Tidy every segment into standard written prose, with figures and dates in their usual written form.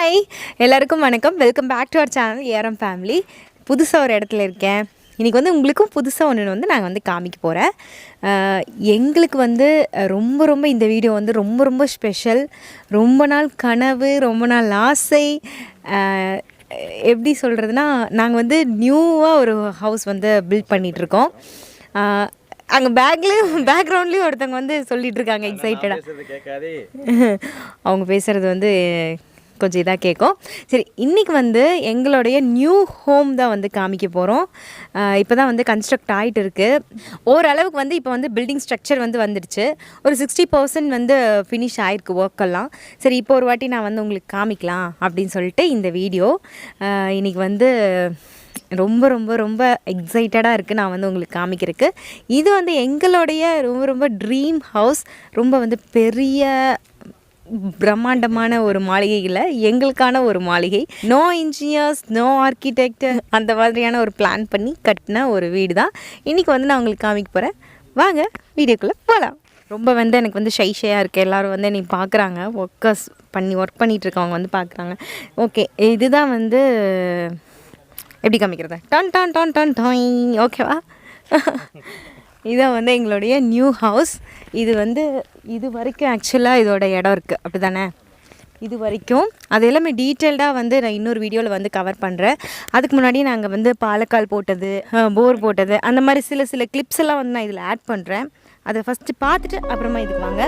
Hi எல்லாருக்கும் வணக்கம். Welcome back to our channel ஏரம் ஃபேமிலி. புதுசாக ஒரு இடத்துல இருக்கேன். இன்றைக்கி வந்து உங்களுக்கும் புதுசாக ஒன்று வந்து நாங்கள் வந்து காமிக்க போகிறேன். எங்களுக்கு வந்து ரொம்ப இந்த வீடியோ வந்து ரொம்ப ஸ்பெஷல். ரொம்ப நாள் கனவு, ரொம்ப நாள் ஆசை. எப்படி சொல்கிறதுனா, நாங்கள் வந்து நியூவாக ஒரு ஹவுஸ் வந்து பில்ட் பண்ணிகிட்ருக்கோம். அங்கே பேக்ரவுண்ட்லேயும் ஒருத்தவங்க வந்து சொல்லிகிட்டு இருக்காங்க எக்ஸைட்டடாக. அவங்க பேசுகிறது வந்து கொஞ்சம் இதாக கேட்கும். சரி, இன்றைக்கி வந்து எங்களுடைய நியூ ஹோம் தான் வந்து காமிக்க போகிறோம். இப்போ தான் வந்து கன்ஸ்ட்ரக்ட் ஆகிட்டு இருக்குது. ஓரளவுக்கு வந்து இப்போ வந்து பில்டிங் ஸ்ட்ரக்சர் வந்து வந்துடுச்சு. ஒரு 60% வந்து ஃபினிஷ் ஆகிருக்கு ஒர்க்கெல்லாம். சரி, இப்போ ஒரு வாட்டி நான் வந்து உங்களுக்கு காமிக்கலாம் அப்படின்னு சொல்லிட்டு இந்த வீடியோ இன்றைக்கி வந்து ரொம்ப எக்ஸைட்டடாக இருக்குது நான் வந்து உங்களுக்கு காமிக்கிறதுக்கு. இது வந்து எங்களுடைய ரொம்ப ட்ரீம் ஹவுஸ். ரொம்ப வந்து பெரிய பிரம்மாண்டமான ஒரு மாளிகை இல்லை, எங்களுக்கான ஒரு மாளிகை. நோ இன்ஜினியர்ஸ், நோ ஆர்கிடெக்ட், அந்த மாதிரியான ஒரு பிளான் பண்ணி கட்டின ஒரு வீடு தான் இன்றைக்கி வந்து நான் உங்களுக்கு காமிக்க போகிறேன். வாங்க வீடியோக்குள்ளே போகலாம். ரொம்ப வந்து எனக்கு வந்து ஷையாக இருக்குது. எல்லோரும் வந்து என்னை பார்க்குறாங்க. ஒர்க் பண்ணிகிட்ருக்கவங்க வந்து பார்க்குறாங்க. ஓகே, இதுதான் வந்து எப்படி காமிக்கிறது? டான் டான் டான் டான் டாய். ஓகேவா? இதான் வந்து எங்களுடைய நியூ ஹவுஸ். இது வந்து இது வரைக்கும் ஆக்சுவலாக இதோட இடம் இருக்குது, அப்படி தானே? இது வரைக்கும் அது எல்லாமே டீட்டெயில்டாக வந்து நான் இன்னொரு வீடியோவில் வந்து கவர் பண்ணுறேன். அதுக்கு முன்னாடி நாங்கள் வந்து பாலக்கால் போட்டது, போர் போட்டது, அந்த மாதிரி சில கிளிப்ஸ் எல்லாம் வந்து நான் இதில் ஆட் பண்ணுறேன். அதை ஃபஸ்ட்டு பார்த்துட்டு அப்புறமா இதுக்கு வாங்க.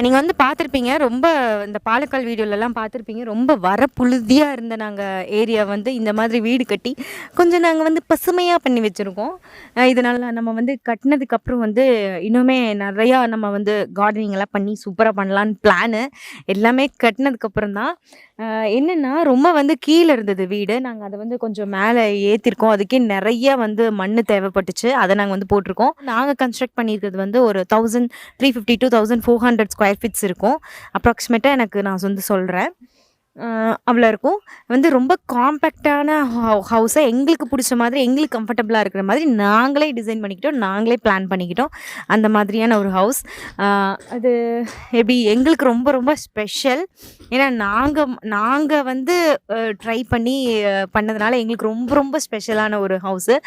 நீங்கள் வந்து பார்த்துருப்பீங்க, ரொம்ப இந்த பாலக்கால் வீடியோலலாம் பார்த்துருப்பீங்க, ரொம்ப புழுதியாக இருந்த நாங்கள் ஏரியா வந்து இந்த மாதிரி வீடு கட்டி கொஞ்சம் நாங்கள் வந்து பசுமையாக பண்ணி வச்சுருக்கோம். இதனால் நம்ம வந்து கட்டினதுக்கப்புறம் வந்து இன்னுமே நிறையா நம்ம வந்து கார்டனிங்கெல்லாம் பண்ணி சூப்பராக பண்ணலான்னு பிளானு. எல்லாமே கட்டினதுக்கப்புறம் தான். என்னென்னா, ரொம்ப வந்து கீழே இருந்தது வீடு. நாங்கள் அதை வந்து கொஞ்சம் மேலே ஏற்றிருக்கோம். அதுக்கே நிறைய வந்து மண் தேவைப்பட்டுச்சு. அதை நாங்கள் வந்து போட்டிருக்கோம். நாங்கள் கன்ஸ்ட்ரக்ட் பண்ணியிருக்கிறது வந்து ஒரு 1350 to 1400 ஸ்கொயர் ஃபீட்ஸ் இருக்கும் அப்ராக்சிமேட்டாக. எனக்கு நான் வந்து சொல்கிறேன், அவ்வளோ இருக்கும். வந்து ரொம்ப காம்பேக்டான ஹவுஸை எங்களுக்கு பிடிச்ச மாதிரி, எங்களுக்கு கம்ஃபர்டபுளாக இருக்கிற மாதிரி நாங்களே டிசைன் பண்ணிக்கிட்டோம், நாங்களே பிளான் பண்ணிக்கிட்டோம். அந்த மாதிரியான ஒரு ஹவுஸ். அது எப்படி எங்களுக்கு ரொம்ப ஸ்பெஷல். ஏன்னா நாங்கள் வந்து ட்ரை பண்ணி பண்ணதுனால எங்களுக்கு ரொம்ப ஸ்பெஷலான ஒரு ஹவுஸு.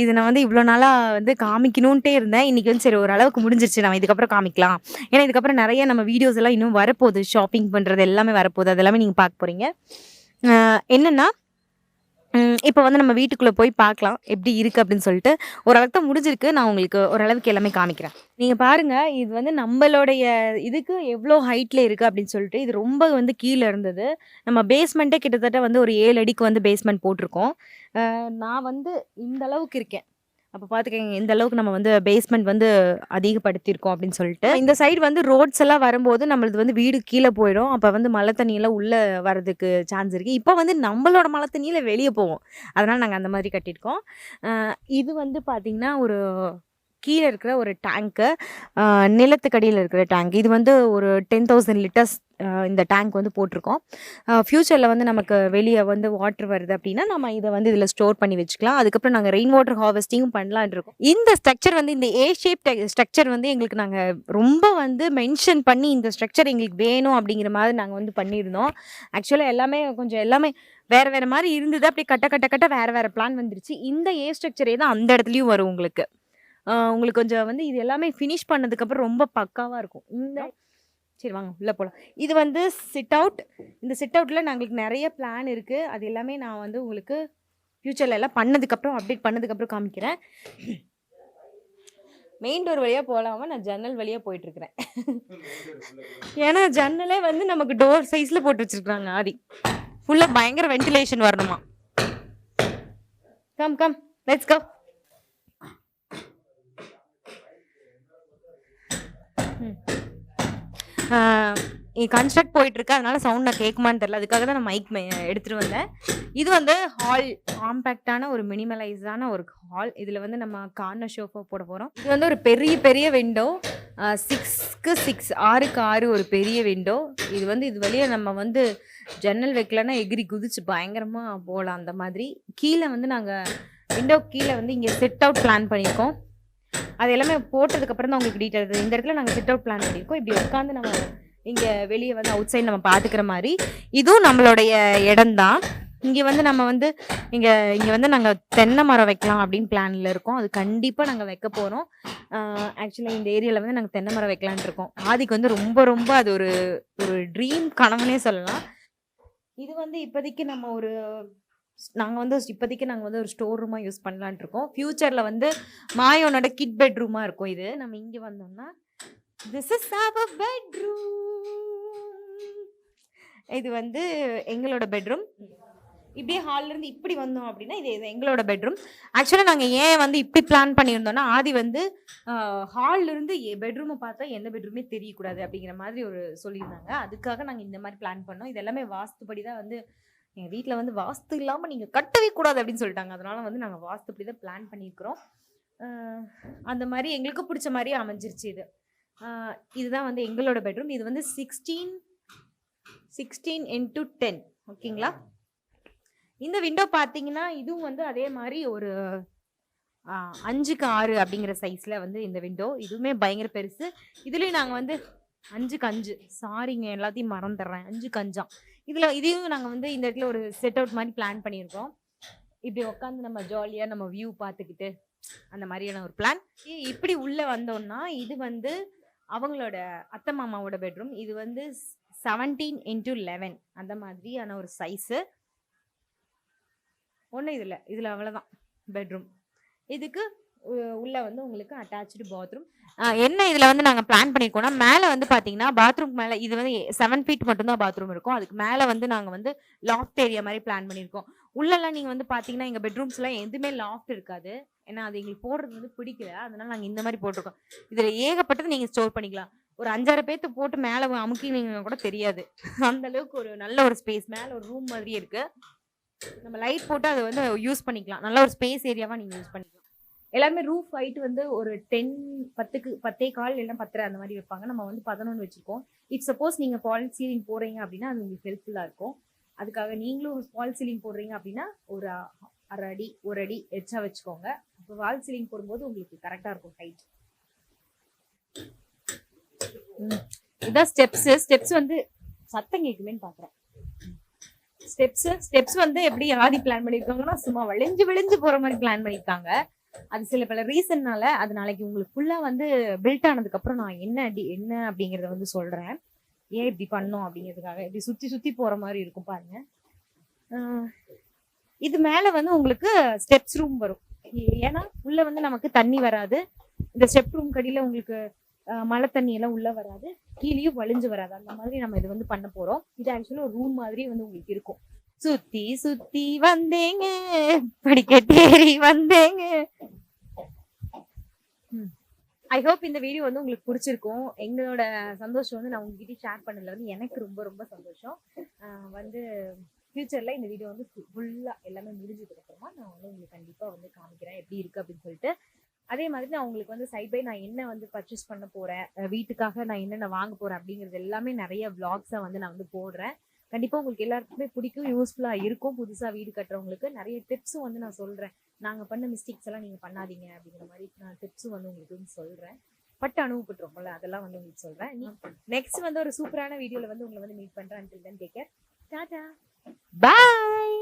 இது நான் வந்து இவ்வளோ நாளாக வந்து காமிக்கணுன்ட்டே இருந்தேன். இன்றைக்கி வந்து சரி ஓரளவுக்கு முடிஞ்சிருச்சு, நம்ம இதுக்கப்புறம் காமிக்கலாம். ஏன்னா இதுக்கப்புறம் நிறைய நம்ம வீடியோஸ் எல்லாம் இன்னும் வரப்போகுது, ஷாப்பிங் பண்ணுறது எல்லாமே வரப்போகுது. அதெல்லாம் நீங்கள் பார்க்க போகிறீங்க. என்னென்னா, இப்போ வந்து நம்ம வீட்டுக்குள்ளே போய் பார்க்கலாம் எப்படி இருக்குது அப்படின்னு சொல்லிட்டு. ஓரளவுக்கு தான் முடிஞ்சிருக்கு. நான் உங்களுக்கு ஓரளவுக்கு எல்லாமே காமிக்கிறேன். நீங்கள் பாருங்கள், இது வந்து நம்மளுடைய இதுக்கு எவ்வளோ ஹைட்டில் இருக்குது அப்படின்னு சொல்லிட்டு. இது ரொம்ப வந்து கீழே இருந்தது. நம்ம பேஸ்மெண்ட்டே கிட்டத்தட்ட வந்து ஒரு 7 அடிக்கு வந்து பேஸ்மெண்ட் போட்டிருக்கோம். நான் வந்து இந்த அளவுக்கு இருக்கேன். அப்போ பார்த்துக்கங்க இந்த அளவுக்கு நம்ம வந்து பேஸ்மெண்ட் வந்து அதிகப்படுத்தியிருக்கோம் அப்படின்னு சொல்லிட்டு. இந்த சைடு வந்து ரோட்ஸ் எல்லாம் வரும்போது நம்மளது வந்து வீடு கீழே போயிடும். அப்போ வந்து மழை தண்ணியெல்லாம் உள்ளே வரதுக்கு சான்ஸ் இருக்குது. இப்போ வந்து நம்மளோட மழை தண்ணியில் வெளியே போவோம். அதனால் நாங்கள் அந்த மாதிரி கட்டியிருக்கோம். இது வந்து பார்த்திங்கன்னா ஒரு கீழே இருக்கிற ஒரு டேங்க்கு, நிலத்துக்கடியில் இருக்கிற டேங்க். இது வந்து ஒரு 10,000 லிட்டர்ஸ் இந்த டேங்க் வந்து போட்டிருக்கோம். ஃப்யூச்சரில் வந்து நமக்கு வெளியே வந்து வாட்டர் வருது அப்படின்னா நம்ம இதை வந்து இதில் ஸ்டோர் பண்ணி வச்சுக்கலாம். அதுக்கப்புறம் நாங்கள் ரெயின் வாட்டர் ஹார்வெஸ்டிங்கும் பண்ணலான் இருக்கோம். இந்த ஸ்ட்ரக்சர் வந்து இந்த ஏ ஷேப் ஸ்ட்ரக்சர் வந்து எங்களுக்கு நாங்கள் ரொம்ப வந்து மென்ஷன் பண்ணி இந்த ஸ்ட்ரக்சர் எங்களுக்கு வேணும் அப்படிங்கிற மாதிரி நாங்கள் வந்து பண்ணியிருந்தோம். ஆக்சுவலாக எல்லாமே வேறு மாதிரி இருந்தது. அப்படி கட்ட வேறு பிளான் வந்துருச்சு. இந்த ஏ ஸ்ட்ரக்சரே தான் அந்த இடத்துலையும் வரும் உங்களுக்கு. உங்களுக்கு கொஞ்சம் வந்து இது எல்லாமே ஃபினிஷ் பண்ணதுக்கப்புறம் ரொம்ப பக்காவாக இருக்கும். இந்த சரி வாங்க உள்ளே போகலாம். இது வந்து சிட் அவுட். இந்த சிட் அவுட்டில் நாங்களுக்கு நிறைய பிளான் இருக்குது. அது எல்லாமே நான் வந்து உங்களுக்கு ஃப்யூச்சரில் எல்லாம் பண்ணதுக்கப்புறம் அப்டேட் பண்ணதுக்கப்புறம் காமிக்கிறேன். மெயின் டோர் வழியாக போகலாமா, நான் ஜன்னல் வழியாக போயிட்டுருக்கிறேன். ஏன்னா ஜன்னலே வந்து நமக்கு டோர் சைஸில் போட்டு வச்சுருக்குறாங்க ஆதி. ஃபுல்லாக பயங்கர வென்டிலேஷன் வரணுமா. Come come let's go. Construct போயிட்டுருக்கு, அதனால சவுண்ட் நான் கேட்குமான்னு தெரியல. அதுக்காக தான் நான் மைக் எடுத்துகிட்டு வந்தேன். இது வந்து ஹால், காம்பேக்டான ஒரு மினிமலைஸான ஒரு ஹால். இதில் வந்து நம்ம கார்னர் ஷோஃபா போட போகிறோம். இது வந்து ஒரு பெரிய பெரிய விண்டோ, 6க்கு 6 6க்கு 6 ஒரு பெரிய விண்டோ. இது வந்து இது வழியாக நம்ம வந்து ஜன்னல் வைக்கலன்னா எகிரி குதிச்சு பயங்கரமாக போகலாம். அந்த மாதிரி கீழே வந்து நாங்கள் விண்டோ கீழே வந்து இங்கே செட் அவுட் பிளான் பண்ணியிருக்கோம். அது எல்லாமே போட்டதுக்கப்புறம் தான் உங்களுக்கு டீட்டெயில். இந்த இடத்துல நாங்கள் செட் அவுட் பிளான் பண்ணியிருக்கோம். இப்படி உட்காந்து நம்ம இங்கே வெளியே வந்து அவுட் சைட் நம்ம பார்த்துக்கிற மாதிரி. இதுவும் நம்மளுடைய இடம்தான். இங்கே வந்து நம்ம வந்து இங்கே வந்து நாங்கள் தென்னை மரம் வைக்கலாம் அப்படின்னு பிளானில் இருக்கோம். அது கண்டிப்பாக நாங்கள் வைக்க போகிறோம். ஆக்சுவலாக இந்த ஏரியாவில் வந்து நாங்கள் தென்னை மரம் வைக்கலான் இருக்கோம். ஆதிக்கு வந்து ரொம்ப ரொம்ப அது ஒரு ட்ரீம் கனவுனே சொல்லலாம். இது வந்து இப்போதைக்கு நாங்கள் வந்து ஒரு ஸ்டோர் ரூமாக யூஸ் பண்ணலான்ட்டு இருக்கோம். ஃப்யூச்சரில் வந்து மாயோனோட கிட் பெட்ரூமாக இருக்கும். இது நம்ம இங்கே வந்தோம்னா திஸ் இஸ் அவர் பெட்ரூம். இது வந்து எங்களோட பெட்ரூம். இப்படியே ஹால்லேருந்து இப்படி வந்தோம் அப்படின்னா இது எங்களோட பெட்ரூம். ஆக்சுவலாக நாங்கள் ஏன் வந்து இப்படி பிளான் பண்ணியிருந்தோம்னா, ஆதி வந்து ஹால்லேருந்து பெட்ரூமை பார்த்தா எந்த பெட்ரூமே தெரியக்கூடாது அப்படிங்கிற மாதிரி சொல்லியிருந்தாங்க. அதுக்காக நாங்கள் இந்த மாதிரி பிளான் பண்ணோம். இது எல்லாமே வாஸ்துப்படி தான் வந்து எங்கள் வீட்டில் வந்து வாஸ்து இல்லாமல் நீங்கள் கட்டவே கூடாது அப்படின்னு சொல்லிட்டாங்க. அதனால் வந்து நாங்கள் வாஸ்துப்படி தான் பிளான் பண்ணியிருக்கிறோம். அந்த மாதிரி எங்களுக்கு பிடிச்ச மாதிரி அமைஞ்சிருச்சு. இதுதான் வந்து எங்களோட பெட்ரூம். இது வந்து 16x10 ஓகேங்களா. இந்த விண்டோ பார்த்தீங்கன்னா இதுவும் வந்து அதே மாதிரி ஒரு 5க்கு 6 அப்படிங்கிற சைஸில் வந்து இந்த விண்டோ. இதுவுமே பயங்கர பெருசு. இதுலேயும் நாங்கள் வந்து 5க்கு 5 சாரிங்க எல்லாத்தையும் மறந்துடுறேன், 5க்கு 5 இதையும் நாங்கள் வந்து இந்த இடத்துல ஒரு செட் அவுட் மாதிரி பிளான் பண்ணியிருக்கோம். இப்படி உட்காந்து நம்ம ஜாலியாக நம்ம வியூ பார்த்துக்கிட்டு அந்த மாதிரியான ஒரு பிளான். இப்படி உள்ளே வந்தோம்னா இது வந்து அவங்களோட அத்தை மாமாவோட பெட்ரூம். இது வந்து 17x11 அந்த மாதிரியான ஒரு சைஸு. ஒன்றும் இதில் அவ்வளோதான் பெட்ரூம். இதுக்கு உள்ளே வந்து உங்களுக்கு அட்டாச்சு பாத்ரூம். என்ன இதில் வந்து நாங்கள் பிளான் பண்ணியிருக்கோம்னா, மேலே வந்து பார்த்தீங்கன்னா பாத்ரூம் மேலே இது வந்து 7 ஃபீட் மட்டும்தான் பாத்ரூம் இருக்கும். அதுக்கு மேலே வந்து நாங்கள் வந்து லாஃப்ட் ஏரியா மாதிரி பிளான் பண்ணியிருக்கோம். உள்ளெல்லாம் நீங்கள் வந்து பார்த்தீங்கன்னா எங்கள் பெட்ரூம்ஸ்லாம் எதுவுமே லாஃப்ட் இருக்காது. ஏன்னா அது எங்களுக்கு போடுறது வந்து பிடிக்கல. அதனால நாங்கள் இந்த மாதிரி போட்டிருக்கோம். இதில் ஏகப்பட்டது நீங்கள் ஸ்டோர் பண்ணிக்கலாம். ஒரு 5-6 பேர்த்து போட்டு மேலே அமுக்கினீங்க கூட தெரியாது. அந்த அளவுக்கு ஒரு நல்ல ஒரு ஸ்பேஸ். மேலே ஒரு ரூம் மாதிரியே இருக்குது. நம்ம லைட் போட்டு அதை வந்து யூஸ் பண்ணிக்கலாம். நல்ல ஒரு ஸ்பேஸ் ஏரியாவாக நீங்கள் யூஸ் பண்ணிக்கலாம். எல்லாருமே ரூஃப் ஹைட் வந்து ஒரு 10க்கு 10.25 இல்லைன்னா 10 அந்த மாதிரி வைப்பாங்க. நம்ம வந்து 11 வச்சுருக்கோம். இஃப் சப்போஸ் நீங்கள் ஃபால் சீலிங் போடுறீங்க அப்படின்னா அது உங்களுக்கு ஹெல்ப்ஃபுல்லாக இருக்கும். அதுக்காக நீங்களும் ஃபால் சீலிங் போடுறீங்க அப்படின்னா ஒரு 1/2 அடி 1 அடி எச்சா வச்சுக்கோங்க. அப்போ வால் சீலிங் போடும்போது உங்களுக்கு கரெக்டாக இருக்கும் ஹைட். இதான் ஸ்டெப்ஸ் வந்து சத்தம் கேட்குமேன்னு பார்க்குறேன். ஸ்டெப்ஸ் வந்து எப்படி ஆதி பிளான் பண்ணியிருக்காங்கன்னா சும்மா விளைஞ்சு போகிற மாதிரி பிளான் பண்ணியிருக்காங்க. அது சில பல ரீசன்னால அது நாளைக்கு உங்களுக்கு ஃபுல்லாக வந்து பில்ட் ஆனதுக்கப்புறம் நான் என்ன அப்படிங்கிறத வந்து சொல்கிறேன். ஏன் இப்படி பண்ணோம் அப்படிங்கிறதுக்காக. இப்படி சுற்றி போகிற மாதிரி இருக்கும் பாருங்க. இது மேலே வந்து உங்களுக்கு ஸ்டெப்ஸ் ரூம் வரும். ஏன்னா உள்ளே வந்து நமக்கு தண்ணி வராது. இந்த ஸ்டெப் ரூம் கடியில் உங்களுக்கு மழை தண்ணி எல்லாம் உள்ளே வராது, கீழேயும் வலிஞ்சு வராது. அந்த மாதிரி நம்ம இது வந்து பண்ண போகிறோம். இது ஆக்சுவலாக ஒரு ரூம் மாதிரி வந்து உங்களுக்கு இருக்கும். சுத்தி வந்தேங்க, படிக்கட்டேறி வந்தேங்க. ஐ ஹோப் இந்த வீடியோ வந்து உங்களுக்கு பிடிச்சிருக்கும். எங்களோட சந்தோஷம் வந்து நான் உங்ககிட்ட ஷேர் பண்ணல வந்து எனக்கு ரொம்ப ரொம்ப சந்தோஷம். வந்து ஃபியூச்சரில் இந்த வீடியோ வந்து ஃபுல்லாக எல்லாமே முடிஞ்சதுக்கப்புறமா நான் வந்து உங்களுக்கு கண்டிப்பாக வந்து காமிக்கிறேன் எப்படி இருக்குது அப்படின்னு சொல்லிட்டு. அதே மாதிரி நான் உங்களுக்கு வந்து சைட் பை நான் என்ன வந்து பர்ச்சேஸ் பண்ண போகிறேன், வீட்டுக்காக நான் என்னென்ன வாங்க போகிறேன் அப்படிங்கிறது எல்லாமே நிறைய விளாக்ஸை வந்து நான் வந்து போடுறேன். கண்டிப்பாக உங்களுக்கு எல்லாருக்குமே பிடிக்கும், யூஸ்ஃபுல்லாக இருக்கும். புதுசாக வீடு கட்டுறவங்களுக்கு நிறைய டிப்ஸும் வந்து நான் சொல்கிறேன். நாங்கள் பண்ண மிஸ்டேக்ஸ் எல்லாம் நீங்கள் பண்ணாதீங்க அப்படிங்கிற மாதிரி நான் டிப்ஸும் வந்து உங்களுக்கு வந்து சொல்கிறேன். பட்டு அனுபவப்பட்டுருக்கோம்ல அதெல்லாம் வந்து உங்களுக்கு சொல்கிறேன். நெக்ஸ்ட் வந்து ஒரு சூப்பரான வீடியோவில் வந்து உங்களை வந்து மீட் பண்ணுறேன். until then take care. Tata, பாய்.